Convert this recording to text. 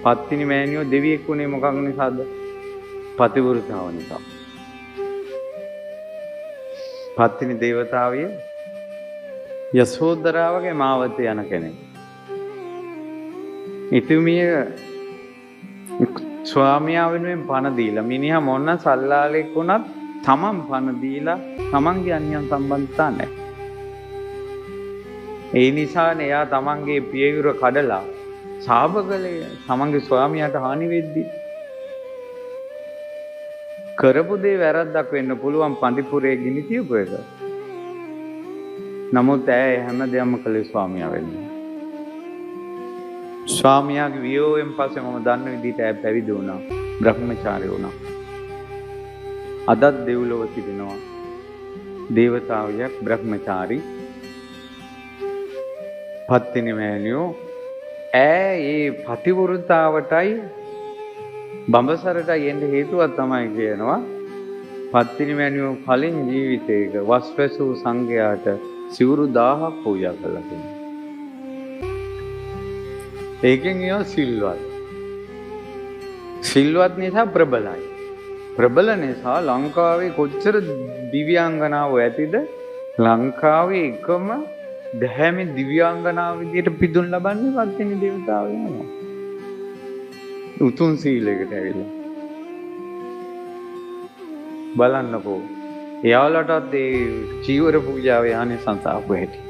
පත්තිනි මෑණියෝ දෙවියෙක් වුණේ මොකක් නිසාද? පතිවෘතාව නිසා. පත්තිනි දේවතාවිය යසෝදරාවගේ මාවතේ යන කෙනෙක්. ඉතුමිය ස්වාමියා වෙනුවෙන් පණ දීලා මිනිහා මොන සල්ලාලෙක් වුණත් තමන් පණ දීලා තමන්ගේ අන්‍යයන් සම්බන්ධතා නැහැ. ඒ නිසානේ එයා තමන්ගේ පියවිර කඩලා ශාපකලේ තමන්ගේ ස්වාමියාට හානි වෙද්දී කරපු දේ වැරද්දක් වෙන්න පුළුවන් පන්තිපුරේ ගිනි තියපු එක. නමුත් ඇය හැමදේම කළේ ස්වාමියා වෙන්න. ස්වාමියාගේ වියෝවෙන් පස්සේ මම දන්න විදිහට ඇය පැවිදි වුණා. බ්‍රහ්මචාරී වුණා. අදත් දෙව්ලොව තිබෙනවා දේවතාවියක් බ්‍රහ්මචාරී පත්තිනි මෑණියෝ. ඇය ඒ පතිවෘතාවටයි බඹසරටයි එන්න හේතුවක් තමයි කියනවා පත්තිනි මෑණියෝ කලින් ජීවිතයක වස්වැසූ සංඝයාට සිවුරු 1000ක් පූජා කළා කියලා. ඒකෙන් ඒවා සිල්වත්. සිල්වත් නිසා ප්‍රබලයි. ප්‍රබල නිසා ලංකාවේ කොච්චර දිව්‍යාංගනාවෝ ඇතිද? ලංකාවේ එකම දැහැමි දිව්‍යාංගනාව විදියට පිදුම් ලබන්නේ පත්තිනි දේවතාවෝ වෙනවා. උතුම් සීලයකට ඇවිල්ලා. බලන්නකෝ. එයාලටත් ඒ චීවර පූජාවේ ආනිසංස ආපු හැටි.